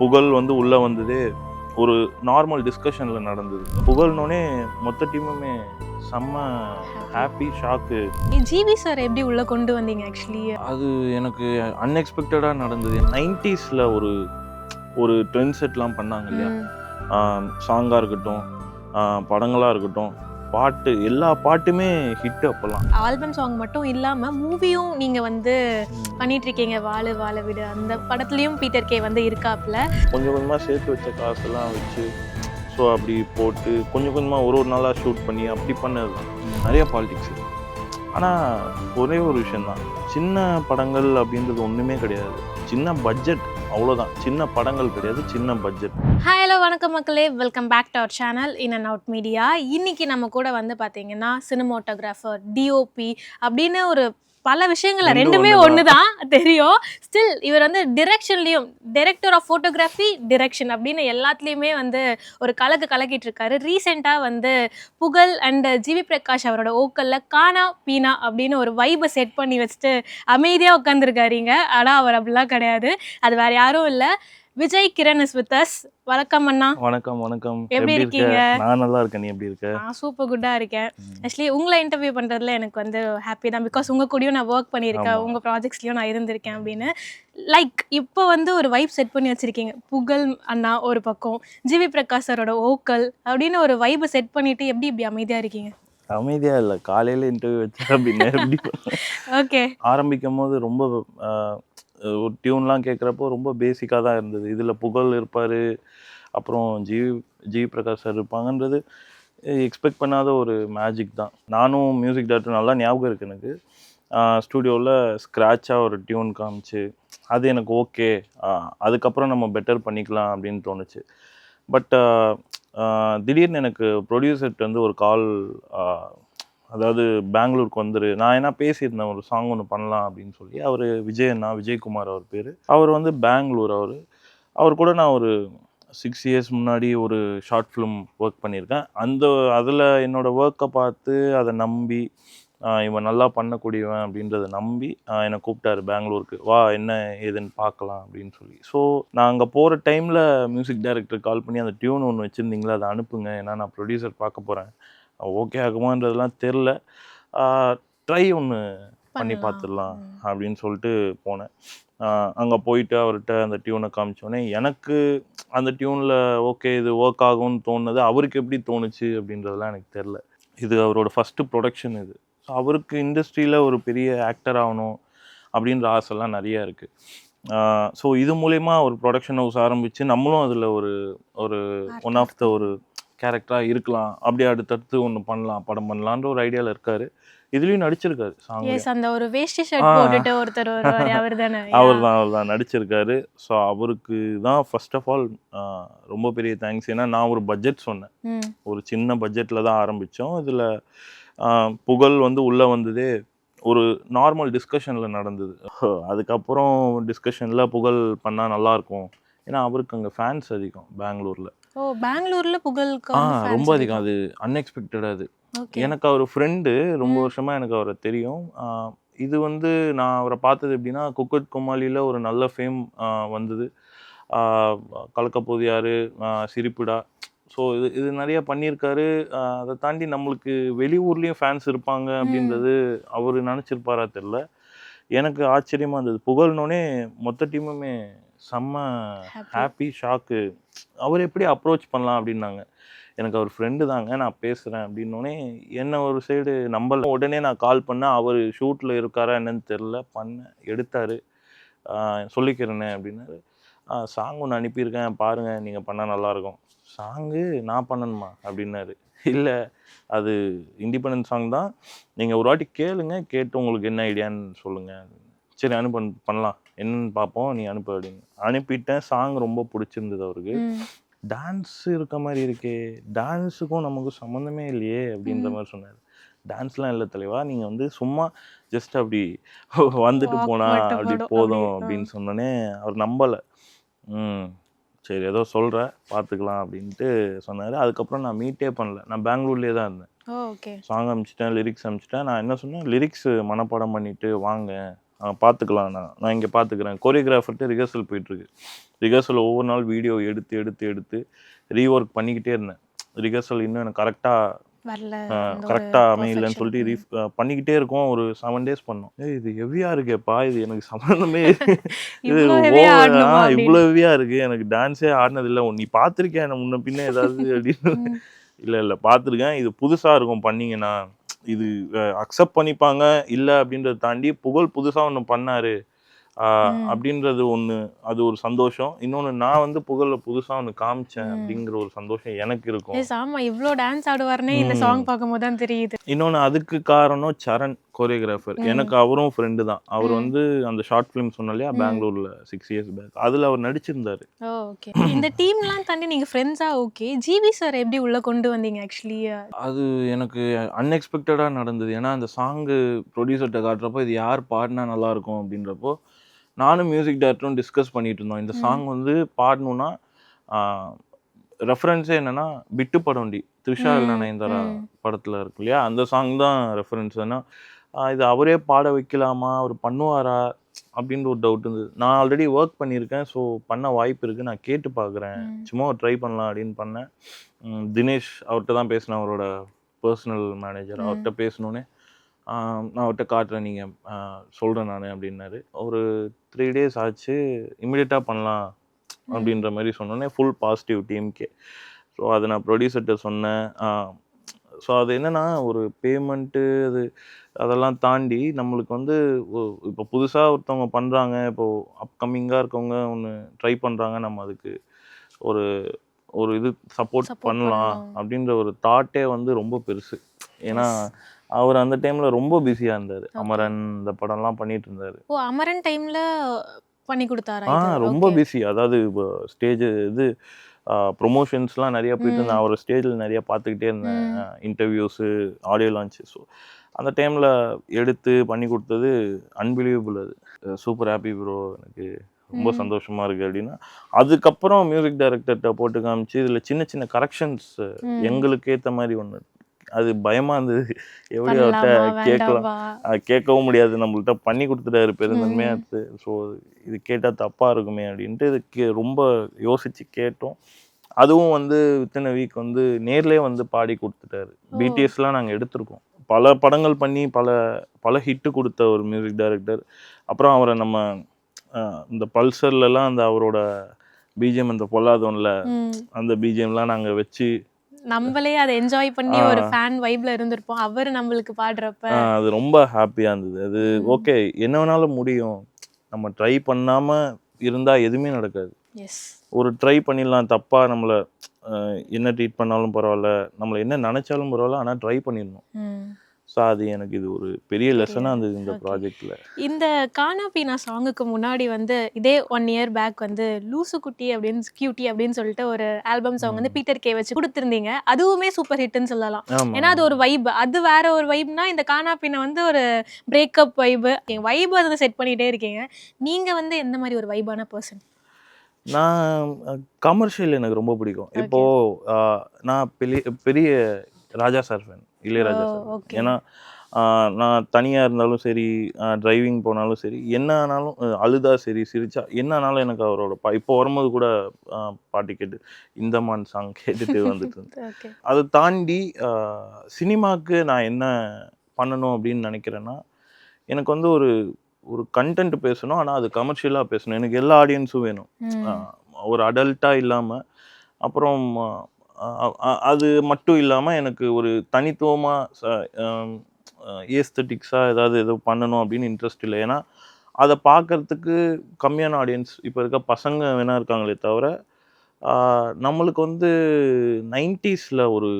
புகழ் வந்து உள்ளே வந்ததே ஒரு நார்மல் டிஸ்கஷனில் நடந்தது. புகழ்னோடனே மொத்த டீமுமே செம்ம ஹாப்பி, ஷாக்கு. ஜிவி சார் எப்படி உள்ளே கொண்டு வந்தீங்க? ஆக்சுவலி அது எனக்கு அன்எக்ஸ்பெக்டடாக நடந்தது. 90s ஒரு ஒரு ட்ரெண்ட் செட்லாம் பண்ணாங்க இல்லையா, சாங்காக இருக்கட்டும், படங்களாக இருக்கட்டும், பாட்டு, எல்லா பாட்டுமே ஹிட். அப்போல்லாம் ஆல்பம் சாங் மட்டும் இல்லாமல் மூவியும் நீங்கள் வந்து பண்ணிட்டு இருக்கீங்க. வாழு வாழ விடு அந்த படத்துலையும் பீட்டர் கே வந்து இருக்காப்புல. கொஞ்சம் கொஞ்சமாக சேர்த்து வச்ச காசெல்லாம் வச்சு ஸோ அப்படி போட்டு கொஞ்சம் கொஞ்சமாக ஒரு நாளாக ஷூட் பண்ணி அப்படி பண்ணது தான். நிறைய பாலிடிக்ஸ். ஆனால் ஒரே ஒரு விஷயந்தான், சின்ன படங்கள் அப்படின்றது ஒன்றுமே கிடையாது. சின்ன பட்ஜெட், அவ்வளோதான். சின்ன படங்கள் கிடையாது, சின்ன பட்ஜெட். ஹலோ வணக்கம் மக்களே, welcome back to our channel in and out media. இன்னைக்கு நம்ம கூட வந்து பார்த்தீங்கன்னா சினிமாட்டோகிராஃபர், டிஓபி அப்படின்னு ஒரு பல விஷயங்கள், ரெண்டுமே ஒன்று தான் தெரியும். ஸ்டில் இவர் வந்து டிரெக்ஷன்லேயும், டைரக்டர் ஆஃப் ஃபோட்டோகிராஃபி, டிரெக்ஷன் அப்படின்னு எல்லாத்துலேயுமே வந்து ஒரு கலக்கிட்டு இருக்காரு. ரீசெண்டாக வந்து புகழ் அண்ட் ஜிவி பிரகாஷ் அவரோட ஓக்கலில் கானா பீனா அப்படின்னு ஒரு வைபை செட் பண்ணி வச்சுட்டு அமைதியாக உட்காந்துருக்காருங்க. ஆனால் அவர் அப்படிலாம் கிடையாது. அது வேறு யாரும் இல்லை, Vijay Kiran is with us. வணக்கம் அண்ணா. வணக்கம் வணக்கம். எப்படி இருக்கீங்க? நான் நல்லா இருக்கேன், நீ எப்படி இருக்க? நான் சூப்பர் குட்டாக இருக்கேன். ஆக்சுவலி உங்களை இன்டர்வியூ பண்ணுறதுல எனக்கு வந்து ஹாப்பி தான். பிகாஸ் உங்கள் கூடயும் நான் ஒர்க் பண்ணியிருக்கேன், உங்கள் ப்ராஜெக்ட்ஸ்லையும் நான் இருந்திருக்கேன் அப்படின்னு. லைக் இப்போ வந்து ஒரு வைப் செட் பண்ணி வச்சுருக்கீங்க. புகழ் அண்ணா ஒரு பக்கம், ஜிவி பிரகாஷ் சாரோட ஓக்கல் அப்படின்னு ஒரு வைபை செட் பண்ணிவிட்டு எப்படி அமைதியாக இருக்கீங்க? அமைதியாக இல்லை, காலையில் இன்டர்வியூ வச்சா அப்படின்னு எப்படி ஓகே. ஆரம்பிக்கும் போது ரொம்ப ஒரு டியூன்லாம் கேட்குறப்போ ரொம்ப பேசிக்காக தான் இருந்தது. இதில் புகழ் இருப்பார், அப்புறம் ஜிவி பிரகாஷ் சார் இருப்பாங்கன்றது எக்ஸ்பெக்ட் பண்ணாத ஒரு மேஜிக் தான். நானும் மியூசிக் டைரக்டர் நல்லா ஞாபகம் இருக்குது எனக்கு. ஸ்டூடியோவில் ஸ்க்ராட்சாக ஒரு டியூன் காமிச்சு அது எனக்கு ஓகே, அதுக்கப்புறம் நம்ம பெட்டர் பண்ணிக்கலாம் அப்படின்னு தோணுச்சு. பட் திடீர்னு எனக்கு ப்ரொடியூசர்கிட்ட வந்து ஒரு கால், அதாவது பெங்களூருக்கு வந்துரு, நான் என்ன பேசியிருந்தேன் ஒரு சாங் ஒன்று பண்ணலாம் அப்படின்னு சொல்லி. அவர் விஜயகுமார் அவர் பேர். அவர் வந்து பெங்களூர். அவர் கூட நான் ஒரு 6 years முன்னாடி ஒரு ஷார்ட் ஃபிலிம் ஒர்க் பண்ணியிருக்கேன். அதில் என்னோடய ஒர்க்கை பார்த்து அதை நம்பி, இவன் நல்லா பண்ணக்கூடியவன் அப்படின்றத நம்பி என்னை கூப்பிட்டாரு பெங்களூருக்கு. வா, என்ன ஏதுன்னு பார்க்கலாம் அப்படின்னு சொல்லி. ஸோ நான் அங்கே போகிற டைமில் மியூசிக் டைரக்டர் கால் பண்ணி, அந்த டியூன் ஒன்று வச்சுருந்தீங்களா அதை அனுப்புங்க, ஏன்னா நான் ப்ரொடியூசர் பார்க்க போகிறேன், ஓகே ஆகுமான்றதுலாம் தெரில, ட்ரை ஒன்று பண்ணி பார்த்துடலாம் அப்படின்னு சொல்லிட்டு போனேன். அங்கே போயிட்டு அவர்கிட்ட அந்த டியூனை காமிச்சோடனே எனக்கு அந்த டியூனில் ஓகே இது ஒர்க் ஆகும்னு தோணுது. அவருக்கு எப்படி தோணுச்சு அப்படின்றதெல்லாம் எனக்கு தெரில. இது அவரோட ஃபஸ்ட்டு ப்ரொடக்ஷன் இது. ஸோ அவருக்கு இண்டஸ்ட்ரியில் ஒரு பெரிய ஆக்டர் ஆகணும் அப்படின்ற ஆசைலாம் நிறையா இருக்குது. ஸோ இது மூலயமா ஒரு ப்ரொடக்ஷன் ஹவுஸ் ஆரம்பித்து நம்மளும் அதில் ஒரு ஒன் ஆஃப் த ஒரு கேரக்டராக இருக்கலாம், அப்படியே அடுத்தடுத்து ஒன்று பண்ணலாம், படம் பண்ணலான்ற ஒரு ஐடியாவில் இருக்கார். இதுலேயும் நடிச்சிருக்காரு. அந்த ஒரு வேஷ்டி ஷர்ட் போட்டுட்டு ஒருத்தர் அவர் தான் நடிச்சிருக்காரு. ஸோ அவருக்கு தான் ஃபர்ஸ்ட் ஆஃப் ஆல் ரொம்ப பெரிய தேங்க்ஸ். ஏன்னா நான் ஒரு பட்ஜெட் சொன்னேன், ஒரு சின்ன பட்ஜெட்டில் தான் ஆரம்பித்தோம். இதில் புகழ் வந்து உள்ளே வந்ததே ஒரு நார்மல் டிஸ்கஷனில் நடந்தது. அதுக்கப்புறம் டிஸ்கஷனில் புகழ் பண்ணால் நல்லாயிருக்கும், ஏன்னா அவருக்கு அங்கே ஃபேன்ஸ் அதிகம் பெங்களூரில். பெங்களூரில் புகழுக்கு ரொம்ப அதிகம். அது அன்எக்ஸ்பெக்டடாக. அது எனக்கு அவர் ஃப்ரெண்டு, ரொம்ப வருஷமாக எனக்கு அவரை தெரியும். இது வந்து நான் அவரை பார்த்தது எப்படின்னா, குக்கட் கோமாளியில் ஒரு நல்ல ஃபேம் வந்தது. கலக்கப்போது யாரு, சிரிப்புடா, ஸோ இது நிறையா பண்ணியிருக்காரு. அதை தாண்டி நம்மளுக்கு வெளியூர்லேயும் ஃபேன்ஸ் இருப்பாங்க அப்படின்றது அவர் நினச்சிருப்பாரா தெரில. எனக்கு ஆச்சரியமாக இருந்தது. புகழ்னோடனே மொத்த டீமுமே செம்ம ஹாப்பி, ஷாக்கு. அவர் எப்படி அப்ரோச் பண்ணலாம் அப்படின்னாங்க. எனக்கு அவர் ஃப்ரெண்டு தாங்க, நான் பேசுகிறேன் அப்படின்னோடனே என்ன ஒரு சைடு நம்பல. உடனே நான் கால் பண்ணேன். அவர் ஷூட்டில் இருக்காரா என்னன்னு தெரில, பண்ணேன், எடுத்தார். சொல்லிக்கிறேனே அப்படின்னாரு. சாங் ஒன்று அனுப்பியிருக்கேன் பாருங்கள், நீங்கள் பண்ணால் நல்லாயிருக்கும். சாங்கு நான் பண்ணணுமா அப்படின்னாரு. இல்லை, அது இண்டிபெண்டன்ட் சாங் தான், நீங்கள் ஒரு வாட்டி கேளுங்க, கேட்டு உங்களுக்கு என்ன ஐடியான்னு சொல்லுங்கள். சரி பண்ணலாம், என்னன்னு பார்ப்போம், நீ அனுப்பு அப்படின்னு அனுப்பிட்டேன். சாங் ரொம்ப பிடிச்சிருந்தது அவருக்கு. டான்ஸ் இருக்க மாதிரி இருக்கே, டான்ஸுக்கும் நமக்கு சம்மந்தமே இல்லையே அப்படின்ற மாதிரி சொன்னார். டான்ஸ்லாம் இல்லை தலைவா, நீங்கள் வந்து சும்மா ஜஸ்ட் அப்படி வந்துட்டு போனால் அப்படி போதும் அப்படின்னு சொன்னோன்னே அவர் நம்பலை. சரி ஏதோ சொல்கிற பார்த்துக்கலாம் அப்படின்ட்டு சொன்னார். அதுக்கப்புறம் நான் மீட்டே பண்ணல, நான் பெங்களூர்லேயே தான் இருந்தேன். சாங் அனுப்பிச்சிட்டேன், லிரிக்ஸ் அனுப்பிச்சிட்டேன். நான் என்ன சொன்னேன், லிரிக்ஸ் மனப்பாடம் பண்ணிவிட்டு வாங்க பார்த்துக்கலாம், நான் இங்கே பார்த்துக்கிறேன். கோரியோகிராஃபர்கிட்ட ரிஹர்சல் போயிட்டுருக்கு. ரிஹர்சல் ஒவ்வொரு நாள் வீடியோ எடுத்து எடுத்து எடுத்து ரீஒர்க் பண்ணிக்கிட்டே இருந்தேன். ரிஹர்சல் இன்னும் எனக்கு வரல கரெக்டாக அமையலன்னு சொல்லிட்டு பண்ணிக்கிட்டே இருக்கோம். ஒரு 7 days பண்ணோம். இது ஹெவியாக இருக்கேப்பா, இது எனக்கு சம்மந்தமே இது இவ்வளோ ஹெவியாக இருக்குது, எனக்கு டான்ஸே ஆடினதில்லை, நீ பார்த்துருக்கேன் முன்ன பின்ன ஏதாவது அப்படின்னு. இல்லை பார்த்துருக்கேன், இது புதுசாக இருக்கும் பண்ணிங்கன்னா, இது அக்செப்ட் பண்ணிப்பாங்க இல்லை அப்படின்றத தாண்டி புகழ் புதுசாக ஒன்று பண்ணார் அப்படின்றது ஒன்று, அது ஒரு சந்தோஷம். இன்னொன்று நான் வந்து புகழ புதுசாக ஒன்று காமிச்சேன் அப்படிங்கிற ஒரு சந்தோஷம் எனக்கு இருக்கும். ஆமா, இவ்வளோ டான்ஸ் ஆடுவார்னே இந்த சாங் பார்க்கும்போது தான் தெரியுது. இன்னொன்று அதுக்கு காரணம் சரண் கோரியோகிராஃபர். எனக்கு அவரும் ஃப்ரெண்டு தான். அவர் வந்து அந்த ஷார்ட் ஃபிலிம் சொன்ன இல்லையா பெங்களூரில் 6 years பேக், அதில் அவர் நடிச்சிருந்தாரு. ஓகே, இந்த டீம்லாம் தாண்டி நீங்கள் ஃப்ரெண்ட்ஸாக ஓகே, ஜிவி சார் எப்படி உள்ளே கொண்டு வந்தீங்க? ஆக்சுவலி அது எனக்கு அன்எக்ஸ்பெக்டடாக நடந்தது. ஏன்னா அந்த சாங்கு ப்ரொடியூசர்கிட்ட காட்டுறப்போ இது யார் பாடினா நல்லாயிருக்கும் அப்படின்றப்போ நானும் மியூசிக் டைரக்டரும் டிஸ்கஸ் பண்ணிட்டு இருந்தோம். இந்த சாங் வந்து பாடணும்னா ரெஃபரன்ஸே என்னன்னா பிட்டு படம்டி த்ரிஷா நயன்தாரா படத்தில் இருக்கு இல்லையா, அந்த சாங் தான் ரெஃபரன்ஸ். ஏன்னா இது அவரே பாட வைக்கலாமா, அவர் பண்ணுவாரா அப்படின்ற ஒரு டவுட் இருந்தது. நான் ஆல்ரெடி ஒர்க் பண்ணியிருக்கேன், ஸோ பண்ண வாய்ப்பு இருக்குது, நான் கேட்டு பார்க்குறேன், சும்மா ட்ரை பண்ணலாம் அப்படின்னு பண்ணேன். தினேஷ் அவர்கிட்ட தான் பேசினேன், அவரோட பர்சனல் மேனேஜர். அவர்கிட்ட பேசினோன்னே நான் அவர்கிட்ட காட்டுறேன், நீங்கள் சொல்கிறேன் நான் அப்படின்னாரு. ஒரு 3 days ஆச்சு, இமிடியேட்டாக பண்ணலாம் அப்படின்ற மாதிரி சொன்னோன்னே ஃபுல் பாசிட்டிவ் டீம்கே. ஸோ அதை நான் ப்ரொடியூசர்கிட்ட சொன்னேன். ஸோ அது என்னென்னா ஒரு பேமெண்ட்டு அதெல்லாம் தாண்டி நம்மளுக்கு வந்து இப்போ புதுசாக ஒருத்தவங்க பண்ணுறாங்க, இப்போது அப்கமிங்காக இருக்கவங்க ஒன்று ட்ரை பண்ணுறாங்க, நம்ம அதுக்கு ஒரு ஒரு இது சப்போர்ட் பண்ணலாம் அப்படின்ற ஒரு தாட்டே வந்து ரொம்ப பெருசு. ஏன்னா அவர் அந்த டைம்ல ரொம்ப பிஸியா இருந்தாரு. அமரன் இந்த படம்லாம் பண்ணிட்டு இருந்தாரு. ஓ, அமரன் டைம்ல பண்ணி கொடுத்தாரா? ரொம்ப பிஸி. அதாவது ஸ்டேஜ் இது ப்ரொமோஷன்ஸ்லாம் நிறைய போயிட்டு இருந்தேன். அவர் ஸ்டேஜில் நிறைய பார்த்துக்கிட்டே இருந்தேன், இன்டர்வியூஸு, ஆடியோ லான்ச்சு. ஸோ அந்த டைமில் எடுத்து பண்ணி கொடுத்தது அன்பிலீவபிள். அது சூப்பர் ஹாப்பி ப்ரோ, எனக்கு ரொம்ப சந்தோஷமா இருக்கு அப்படின்னா. அதுக்கப்புறம் மியூசிக் டைரக்டர்கிட்ட போட்டு காமிச்சு இதில் சின்ன சின்ன கரெக்ஷன்ஸ் எங்களுக்கு ஏற்ற மாதிரி ஒன்று, அது பயமா இருந்தது. எப்படி அவர்கிட்ட கேட்கவும் முடியாது, நம்மள்கிட்ட பண்ணி கொடுத்துட்டாரு பெருந்தன்மையா. ஸோ இது கேட்டால் தப்பா இருக்குமே அப்படின்ட்டு இதுக்கு ரொம்ப யோசிச்சு கேட்டோம். அதுவும் வந்து வித்தின் வீக் வந்து நேர்லேயே வந்து பாடி கொடுத்துட்டாரு. பிடிஎஸ்லாம் நாங்கள் எடுத்திருக்கோம், பல படங்கள் பண்ணி பல பல ஹிட்டு கொடுத்த ஒரு மியூசிக் டைரக்டர். அப்புறம் அவரை நம்ம இந்த பல்சர்லலாம் அந்த அவரோட பிஜிஎம், அந்த பொல்லாதவன்ல அந்த பிஜிஎம்லாம் நாங்கள் வச்சு நம்மளே அதை என்ஜாய் பண்ணி ஒரு ஃபேன் வைப்ல இருந்திருப்போம். அவர் நம்மளுக்கு பாடுறப்ப அது ரொம்ப ஹாப்பியா இருந்தது. அது ஓகே, என்ன வேணாலும் முடியும், நம்ம ட்ரை பண்ணாம இருந்தா எதுவுமே நடக்காது. ஒரு ட்ரை பண்ணிடலாம், தப்பா நம்மளை என்ன ட்ரீட் பண்ணாலும் பரவாயில்ல, நம்மளை என்ன நினைச்சாலும் பரவாயில்ல, ஆனால் ட்ரை பண்ணிடணும். ஸோ அது எனக்கு இது ஒரு பெரிய லெசனாக இருந்தது இந்த ப்ராஜெக்டில். இந்த கானா பீனா சாங்குக்கு முன்னாடி வந்து இதே 1 year பேக் வந்து லூசு குட்டி அப்படின்னு கியூட்டி அப்படின்னு சொல்லிட்டு ஒரு ஆல்பம் சாங் வந்து பீட்டர் கே வச்சு கொடுத்துருந்தீங்க. அதுவுமே சூப்பர் ஹிட்னு சொல்லலாம். ஏன்னா அது ஒரு வைப், அது வேற ஒரு வைப்னா இந்த கானா பீனா வந்து ஒரு பிரேக்கப் வைபு அதை செட் பண்ணிகிட்டே இருக்கீங்க. நீங்கள் வந்து எந்த மாதிரி ஒரு வைபான பர்சன்? நான் கமர்ஷியல் எனக்கு ரொம்ப பிடிக்கும். இப்போது நான் பெரிய ராஜா சார் ஃபேன், இளையராஜா சார். ஏன்னா நான் தனியாக இருந்தாலும் சரி, டிரைவிங் போனாலும் சரி, என்ன ஆனாலும் அழுதா சரி, சிரிச்சா என்ன ஆனாலும் எனக்கு அவரோட இப்போ வரும்போது கூட பாட்டு கேட்டு இந்த மான் சாங் கேட்டுட்டு வந்துட்டு இருந்தேன். அதை தாண்டி சினிமாவுக்கு நான் என்ன பண்ணணும் அப்படின்னு நினைக்கிறேன்னா, எனக்கு வந்து ஒரு ஒரு கண்டென்ட் பேசணும், ஆனால் அது கமர்ஷியலாக பேசணும். எனக்கு எல்லா ஆடியன்ஸும் வேணும், ஒரு அடல்ட்டாக இல்லாமல். அப்புறம் அது மட்டும் இல்லாமல் எனக்கு ஒரு தனித்துவமாக ஏஸ்தட்டிக்ஸாக ஏதோ பண்ணணும் அப்படின்னு இன்ட்ரெஸ்ட் இல்லை. ஏன்னா அதை பார்க்குறதுக்கு கம்மியான ஆடியன்ஸ் இப்போ இருக்க பசங்க வேணா இருக்காங்களே தவிர, நம்மளுக்கு வந்து 90s ஒரு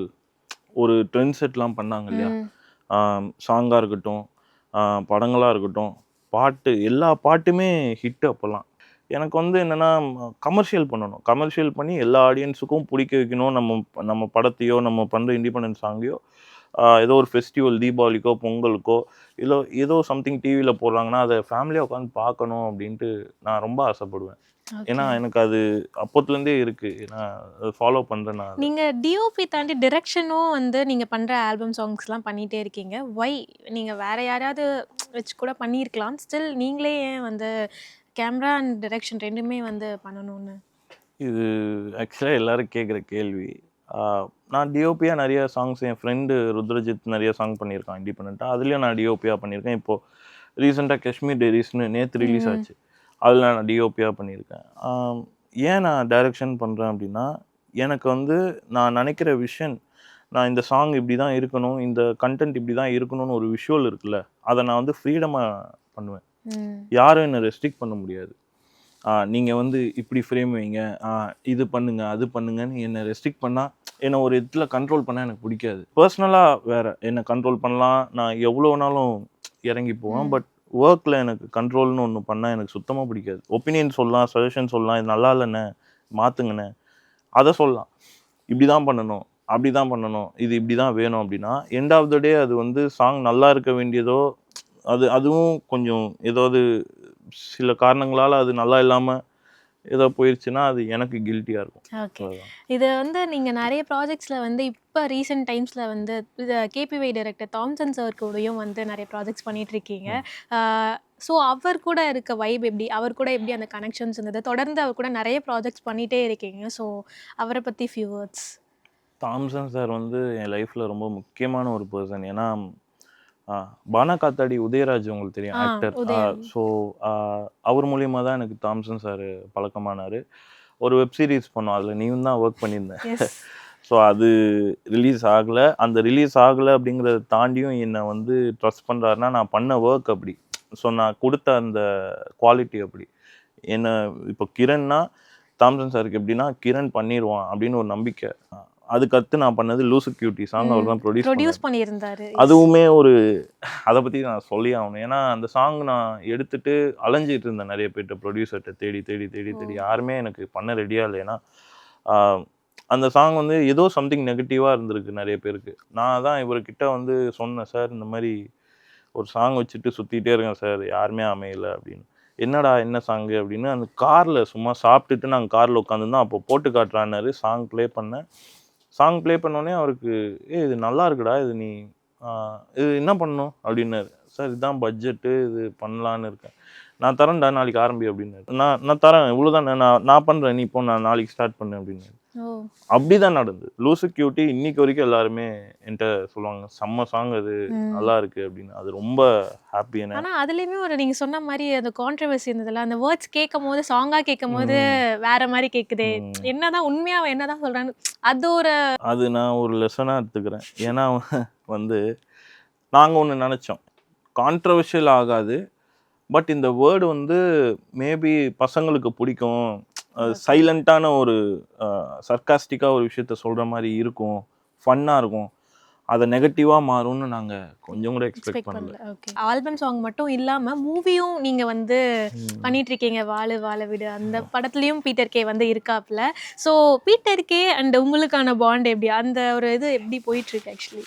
ஒரு ட்ரெண்ட் செட்லாம் பண்ணாங்க இல்லையா, சாங்காக இருக்கட்டும், படங்களாக இருக்கட்டும், பாட்டு எல்லா பாட்டுமே ஹிட்டு அப்போல்லாம். எனக்கு வந்து என்னென்னா கமர்ஷியல் பண்ணணும், கமர்ஷியல் பண்ணி எல்லா ஆடியன்ஸுக்கும் பிடிக்க வைக்கணும். நம்ம படத்தையோ நம்ம பண்ணுற இண்டிபெண்டன்ஸ் சாங்கையோ ஏதோ ஒரு ஃபெஸ்டிவல், தீபாவளிக்கோ பொங்கலுக்கோ இல்லை ஏதோ சம்திங் டிவியில் போடுறாங்கன்னா அதை ஃபேமிலியாக உட்காந்து பார்க்கணும் அப்படின்ட்டு நான் ரொம்ப ஆசைப்படுவேன். ஏன்னா எனக்கு அது அப்போத்துலேருந்தே இருக்குது, நான் அதை ஃபாலோ பண்ணுறேன். நான் நீங்கள் டிஓபி தாண்டி டிரெக்ஷனும் வந்து நீங்கள் பண்ணுற ஆல்பம் சாங்ஸ்லாம் பண்ணிகிட்டே இருக்கீங்க. ஒய் நீங்கள் வேறு யாராவது வச்சு கூட பண்ணியிருக்கலாம், ஸ்டில் நீங்களே ஏன் வந்து கேமரா அண்ட் டிரெக்ஷன் ரெண்டுமே வந்து பண்ணணும்னு? இது ஆக்சுவலாக எல்லோரும் கேட்குற கேள்வி. நான் டிஓபியாக நிறைய சாங்ஸ், என் ஃப்ரெண்டு ருத்ரஜித் நிறைய சாங் பண்ணியிருக்கான் இண்டிபெண்ட்டாக, அதுலேயும் நான் டிஓபியாக பண்ணியிருக்கேன். இப்போது ரீசெண்டாக காஷ்மீர் டைரிஸ்னு நேற்று ரிலீஸ் ஆச்சு, அதில் நான் டிஓபியாக பண்ணியிருக்கேன். ஏன் நான் டைரக்ஷன் பண்ணுறேன் அப்படின்னா, எனக்கு வந்து நான் நினைக்கிற விஷன், நான் இந்த சாங் இப்படி தான் இருக்கணும், இந்த கண்டென்ட் இப்படி தான் இருக்கணும்னு ஒரு விஷுவல் இருக்குல்ல, அதை நான் வந்து ஃப்ரீடமாக பண்ணுவேன். யாரும் என்னை ரெஸ்ட்ரிக்ட் பண்ண முடியாது. நீங்கள் வந்து இப்படி ஃப்ரேம் வைங்க, இது பண்ணுங்கள் அது பண்ணுங்கன்னு என்னை ரெஸ்ட்ரிக்ட் பண்ணால், என்னை ஒரு இடத்துல கண்ட்ரோல் பண்ணால் எனக்கு பிடிக்காது. பர்சனலாக வேறு என்னை கண்ட்ரோல் பண்ணலாம், நான் எவ்வளோ வேணாலும் இறங்கி போவேன். பட் ஒர்க்கில் எனக்கு கண்ட்ரோல்னு ஒன்று பண்ணால் எனக்கு சுத்தமாக பிடிக்காது. ஒப்பீனியன் சொல்லலாம், சஜஷன் சொல்லலாம், இது நல்லா இல்லைண்ணே மாற்றுங்கண்ணே, அதை சொல்லலாம். இப்படி தான் பண்ணணும், அப்படி தான் பண்ணணும், இது இப்படி தான் வேணும் அப்படின்னா, எண்ட் ஆஃப் த டே அது வந்து சாங் நல்லா இருக்க வேண்டியதோ, அதுவும் கொஞ்சம் ஏதாவது சில காரணங்களால் அது நல்லா இல்லாமல் ஏதோ போயிடுச்சுன்னா அது எனக்கு கில்ட்டியாக இருக்கும். ஓகே, இது வந்து நீங்கள் நிறைய ப்ராஜெக்ட்ஸில் வந்து இப்போ ரீசெண்ட் டைம்ஸில் வந்து இது கேபிஒய் டைரக்டர் தாம்சன் சார் கூடயும் வந்து நிறைய ப்ராஜெக்ட்ஸ் பண்ணிகிட்ருக்கீங்க. ஸோ அவர் கூட இருக்க வைப் எப்படி, அவர் கூட எப்படி அந்த கனெக்ஷன்ஸ் இருந்தது, தொடர்ந்து அவர் கூட நிறைய ப்ராஜெக்ட்ஸ் பண்ணிகிட்டே இருக்கீங்க, ஸோ அவரை பற்றி ஃபியூ வேர்ட்ஸ். தாம்சன் சார் வந்து என் லைஃப்பில் ரொம்ப முக்கியமான ஒரு பர்சன். ஏன்னா பானா காத்தாடி உதயராஜ் உங்களுக்கு தெரியும், ஆக்டர். ஸோ அவர் மூலியமாக தான் எனக்கு தாம்சன் சார் பழக்கமானார். ஒரு வெப் சீரிஸ் பண்ணோம், அதில் நீயும் தான் ஒர்க் பண்ணியிருந்தேன். ஸோ அது ரிலீஸ் ஆகலை. அந்த ரிலீஸ் ஆகலை அப்படிங்கிறத தாண்டியும் என்னை வந்து ட்ரஸ்ட் பண்ணுறாருன்னா, நான் பண்ண ஒர்க் அப்படி. ஸோ நான் கொடுத்த அந்த குவாலிட்டி அப்படி. என்ன இப்போ கிரண்னா தாம்சன் சாருக்கு எப்படின்னா, கிரண் பண்ணிடுவான் அப்படின்னு ஒரு நம்பிக்கை. அதுக்கடுத்து நான் பண்ணது லூசு கியூட்டி சாங் அவர் தான் ப்ரொடியூஸ் பண்ணியிருந்தாரு. அதுவுமே ஒரு, அதை பற்றி நான் சொல்லி ஆகணும். ஏன்னா அந்த சாங் நான் எடுத்துகிட்டு அலைஞ்சிட்டு இருந்தேன் நிறைய பேர்கிட்ட, ப்ரொடியூசர்கிட்ட தேடி தேடி தேடி தேடி, யாருமே எனக்கு பண்ண ரெடியாக இல்லை. ஏன்னா அந்த சாங் வந்து ஏதோ சம்திங் நெகட்டிவாக இருந்திருக்கு நிறைய பேருக்கு. நான் தான் இவர்கிட்ட வந்து சொன்னேன், சார் இந்த மாதிரி ஒரு சாங் வச்சுட்டு சுற்றிட்டே இருக்கேன் சார், யாருமே அமையலை அப்படின்னு. என்னடா என்ன சாங்கு அப்படின்னு, அந்த காரில் சும்மா சாப்பிட்டுட்டு நாங்கள் காரில் உட்காந்துருந்தோம், அப்போ போட்டு காட்டுறான்னாரு. சாங் ப்ளே பண்ணேன். சாங் ப்ளே பண்ணோடனே அவருக்கு, இது நல்லா இருக்குடா, இது நீ இது என்ன பண்ணணும் அப்படின்னாரு. சார் இதுதான் பட்ஜெட்டு, இது பண்ணலான்னு இருக்கேன். நான் தரேன்டா, நாளைக்கு ஆரம்பி அப்படின்னாரு. நான் தரேன், இவ்வளோதான், நான் பண்ணுறேன், நீ இப்போ நான் நாளைக்கு ஸ்டார்ட் பண்ணேன் அப்படின்னாரு. அப்படி தான் நடந்தது. லூசு கியூட்டி இன்னைக்கு வரைக்கும் எல்லாருமே என்கிட்ட சொல்லுவாங்க, செம்ம சாங் அது, நல்லா இருக்கு அப்படின்னு. அது ரொம்ப ஹாப்பி. ஆனால் அதுலேயுமே ஒரு நீங்கள் சொன்ன மாதிரி அந்த கான்ட்ரவர்சி இருந்ததில்ல, அந்த வேர்ட்ஸ் கேட்கும் போது, சாங்காக கேட்கும் போது வேற மாதிரி கேட்குதே, என்னதான் உண்மையாக என்னதான் சொல்கிறாங்க, அது நான் ஒரு லெசனாக எடுத்துக்கிறேன். ஏன்னா வந்து நாங்கள் ஒன்று நினச்சோம், கான்ட்ரவர்ஷியல் ஆகாது, பட் இந்த வேர்டு வந்து மேபி பசங்களுக்கு பிடிக்கும், சைலண்ட்டான ஒரு சர்க்காஸ்டிக்காக ஒரு விஷயத்த சொல்கிற மாதிரி இருக்கும், ஃபன்னாக இருக்கும், அதை நெகட்டிவாக மாறும்னு நாங்கள் கொஞ்சம் கூட எக்ஸ்பெக்ட் பண்ணல. ஓகே, ஆல்பம் சாங் மட்டும் இல்லாமல் மூவியும் நீங்கள் வந்து பண்ணிகிட்ருக்கீங்க, வாழு வாழ விடு, அந்த படத்துலேயும் பீட்டர் கே வந்து இருக்காப்புல. ஸோ பீட்டர் கே அண்ட் உங்களுக்கான பாண்ட் எப்படி, அந்த ஒரு இது எப்படி போயிட்டுருக்கு? ஆக்சுவலி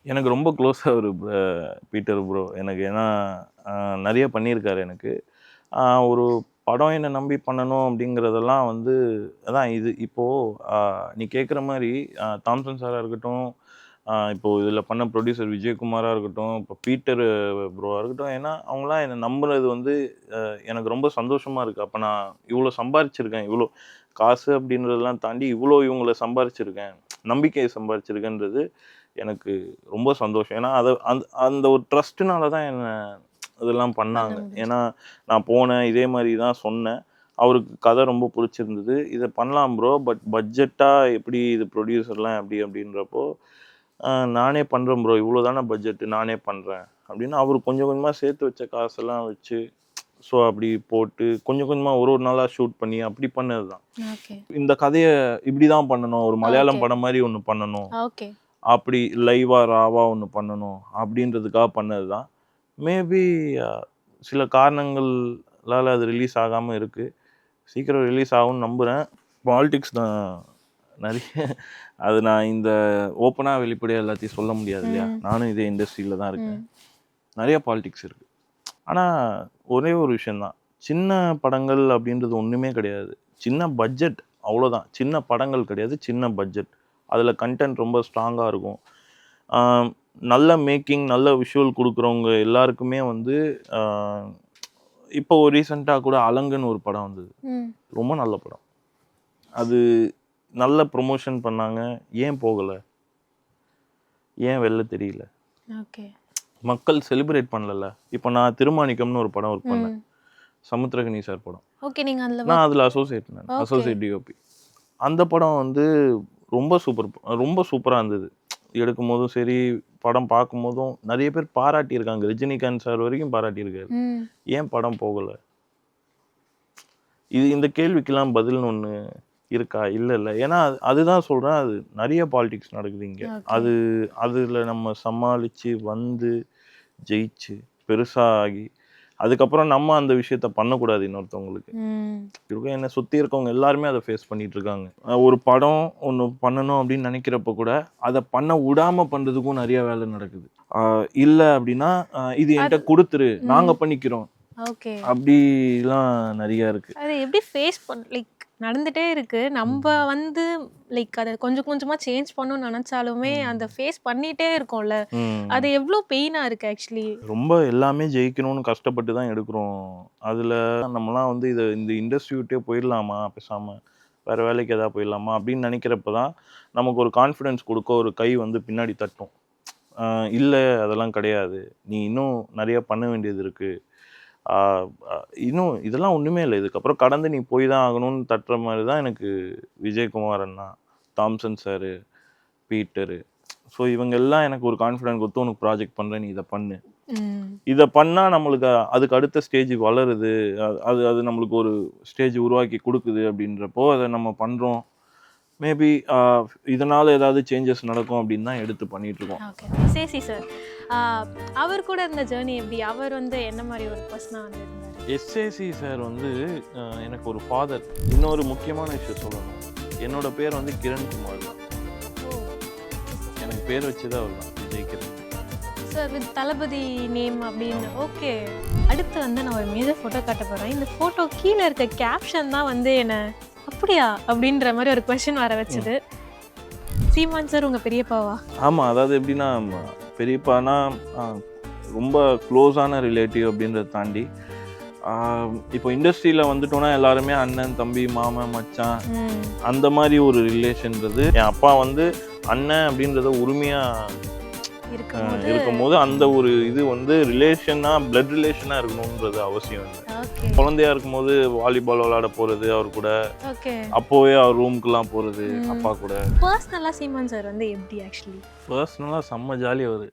எனக்கு ரொம்ப க்ளோஸாக ஒரு பீட்டர் ப்ரோ எனக்கு. ஏன்னா நிறைய பண்ணியிருக்காரு எனக்கு. ஒரு படம் என்னை நம்பி பண்ணணும் அப்படிங்கிறதெல்லாம் வந்து அதான் இது. இப்போது நீ கேட்குற மாதிரி தாம்சன் சாராக இருக்கட்டும், இப்போது இதில் பண்ண ப்ரொடியூசர் விஜயகுமாராக இருக்கட்டும், இப்போ பீட்டர் ப்ரோவாக இருக்கட்டும், ஏன்னா அவங்களாம் என்னை நம்புறது வந்து எனக்கு ரொம்ப சந்தோஷமாக இருக்குது. அப்போ நான் இவ்வளோ சம்பாரிச்சிருக்கேன், இவ்வளோ காசு அப்படின்றதெல்லாம் தாண்டி இவ்வளோ இவங்கள சம்பாரிச்சிருக்கேன், நம்பிக்கையை சம்பாரிச்சிருக்கேன்றது எனக்கு ரொம்ப சந்தோஷம். ஏன்னா அந்த ஒரு ட்ரஸ்ட்டுனால தான் என்னை இதெல்லாம் பண்ணாங்க. ஏன்னா நான் போனேன், இதே மாதிரி தான் சொன்னேன், அவருக்கு கதை ரொம்ப பிடிச்சிருந்தது, இதை பண்ணலாம் ப்ரோ, பட் பட்ஜெட்டாக எப்படி, இது ப்ரொடியூசர்லாம் எப்படி அப்படின்றப்போ, நானே பண்ணுறேன் ப்ரோ, இவ்வளோ தானே பட்ஜெட்டு, நானே பண்ணுறேன் அப்படின்னு அவர் கொஞ்சம் கொஞ்சமாக சேர்த்து வச்ச காசெல்லாம் வச்சு, ஸோ அப்படி போட்டு கொஞ்சம் கொஞ்சமாக ஒரு நாளாக ஷூட் பண்ணி அப்படி பண்ணது தான். இந்த கதையை இப்படி தான் பண்ணணும், ஒரு மலையாளம் படம் மாதிரி ஒன்று பண்ணணும், அப்படி லைவாக ராவாக ஒன்று பண்ணணும் அப்படின்றதுக்காக பண்ணது தான். மேபி சில காரணங்களால் அது ரிலீஸ் ஆகாமல் இருக்குது, சீக்கிரம் ரிலீஸ் ஆகும்னு நம்புகிறேன். பாலிடிக்ஸ் தான் நிறைய, அது நான் இந்த ஓப்பனாக வெளிப்படையாக எல்லாத்தையும் சொல்ல முடியாது இல்லையா, நானும் இதே இண்டஸ்ட்ரியில் தான் இருக்கேன், நிறைய பாலிடிக்ஸ் இருக்குது. ஆனால் ஒரே ஒரு விஷயந்தான், சின்ன படங்கள் அப்படின்றது ஒன்றுமே கிடையாது. சின்ன பட்ஜெட் அவ்வளோதான். சின்ன படங்கள் கிடையாது, சின்ன பட்ஜெட். அதில் கண்டென்ட் ரொம்ப ஸ்ட்ராங்காக இருக்கும். நல்ல மேக்கிங், நல்ல விஷுவல் கொடுக்குறவங்க எல்லாருக்குமே வந்து இப்போ ரீசெண்டாக கூட அலங்குன்னு ஒரு படம் வந்தது. ரொம்ப நல்ல படம். அது நல்ல ப்ரொமோஷன் பண்ணாங்க. ஏன் போகலை, ஏன் வெளில தெரியல, ஓகே, மக்கள் செலிப்ரேட் பண்ணல. இப்போ நான் திருமாணிக்கம்னு ஒரு படம் ஒர்க் பண்ணேன், சமுத்திரகனி சார் படம். ஓகே, நீங்க அதுல நான் அதில் அசோசியேட் டிஓபி. அந்த படம் வந்து ரொம்ப சூப்பராக இருந்தது. எடுக்கும் போதும் சரி, படம் பார்க்கும் போதும் நிறைய பேர் பாராட்டியிருக்காங்க. ரஜினிகாந்த் சார் வரைக்கும் பாராட்டியிருக்காரு. ஏன் படம் போகலை? இந்த கேள்விக்கெல்லாம் பதில்னு ஒன்று இருக்கா? இல்லை. ஏன்னா அதுதான் சொல்கிறேன், அது நிறைய பாலிடிக்ஸ் நடக்குது இங்கே. அதில் நம்ம சமாளித்து வந்து ஜெயிச்சு பெருசாக ஆகி அதுக்கப்புறம் நம்ம அந்த விஷயத்த பண்ணக்கூடாது இன்னொருத்தவங்களுக்கு. என்னை சுற்றி இருக்கவங்க எல்லாருமே அதை ஃபேஸ் பண்ணிட்டு இருக்காங்க. ஒரு படம் ஒன்று பண்ணணும் அப்படின்னு நினைக்கிறப்ப கூட அதை பண்ண விடாமல் பண்ணுறதுக்கும் நிறைய வேலை நடக்குது. இல்லை அப்படின்னா இது என்கிட்ட கொடுத்துரு, நாங்கள் பண்ணிக்கிறோம், அப்படிலாம் நிறைய இருக்கு. அதை எப்படி ஃபேஸ் லைக் நடந்துட்டே இருக்கு. நம்ம வந்து லைக் அதை கொஞ்சம் கொஞ்சமா சேஞ்ச் பண்ணணும்னு நினைச்சாலுமே அந்த ஃபேஸ் பண்ணிட்டே இருக்கோம்ல, அது எவ்வளோ பெயினா இருக்கு ஆக்சுவலி. ரொம்ப எல்லாமே ஜெயிக்கணும்னு கஷ்டப்பட்டு தான் எடுக்கிறோம். அதில் நம்மலாம் வந்து இந்த இண்டஸ்ட்ரி விட்டே போயிடலாமா, பேசாமல் வேற வேலைக்கு எதாவது போயிடலாமா அப்படின்னு நினைக்கிறப்ப தான் நமக்கு ஒரு கான்ஃபிடென்ஸ் கொடுக்க ஒரு கை வந்து பின்னாடி தட்டும். இல்லை அதெல்லாம் கிடையாது, நீ இன்னும் நிறைய பண்ண வேண்டியது இருக்குது, இன்னும் இதெல்லாம் ஒன்றுமே இல்லை, இதுக்கப்புறம் கடந்து நீ போய் தான் ஆகணும்னு தட்டுற மாதிரி தான் எனக்கு விஜயகுமார் அண்ணா, தாம்சன் சாரு, பீட்டரு, ஸோ இவங்க எல்லாம் எனக்கு ஒரு கான்ஃபிடென்ட் கொடுத்து உனக்கு ப்ராஜெக்ட் பண்ணுறேன், நீ இதை பண்ணு, இதை பண்ணால் நம்மளுக்கு அதுக்கு அடுத்த ஸ்டேஜ் வளருது, அது நம்மளுக்கு ஒரு ஸ்டேஜ் உருவாக்கி கொடுக்குது. அப்படின்றப்போ அதை நம்ம பண்ணுறோம். மேபி இதனால் ஏதாவது சேஞ்சஸ் நடக்கும் அப்படின்னு தான் எடுத்து பண்ணிகிட்ருக்கோம். ஓகே, சேசி சார் அவர் கூட இருந்த ஜேர்னி எப்படி? அவர் வந்து என்ன மாதிரி ஒரு பர்சனாக இருந்தார்? எஸ்ஏசி சார் வந்து எனக்கு ஒரு ஃபாதர். இன்னொரு முக்கியமான விஷயம் சொல்லணும், என்னோட பேர் வந்து கிரண்குமார் தான். எனக்கு பேர் வச்சுதான் அவர் தான், Vijay Kiran sir with Thalapathy name அப்படின்னு. ஓகே, அடுத்து வந்து நான் ஒரு மேஜர் ஃபோட்டோ காட்ட போகிறேன். இந்த ஃபோட்டோ கீழே இருக்க கேப்ஷன் தான் வந்து என்ன அப்படியா அப்படின்ற மாதிரி ஒரு கொஸ்டின் வர வச்சுது. சீமான் சார் உங்கள் பெரியப்பாவா? ஆமாம், அதாவது எப்படின்னா பெரியப்பானா ரொம்ப க்ளோஸான ரிலேட்டிவ் அப்படின்றத தாண்டி இப்போ இண்டஸ்ட்ரியில் வந்துட்டோன்னா எல்லாருமே அண்ணன், தம்பி, மாமன், மச்சான் அந்த மாதிரி ஒரு ரிலேஷன்றது. என் அப்பா வந்து அண்ணன் அப்படின்றத உரிமையாக இருக்கும்போது அந்த ஒரு இது வந்து ரிலேஷனாக, பிளட் ரிலேஷனாக இருக்கணுன்றது அவசியம் இல்லை. குழந்தையா இருக்கும்போது வாலிபால் விளையாட போகிறது அவர் கூட, அப்போவே அவர் ரூமுக்குலாம் போகிறது அப்பா கூட. பர்சனலாக சீமான் சார் வந்து எப்படி? ஆக்சுவலி பர்சனலாக செம்ம ஜாலி அவர்.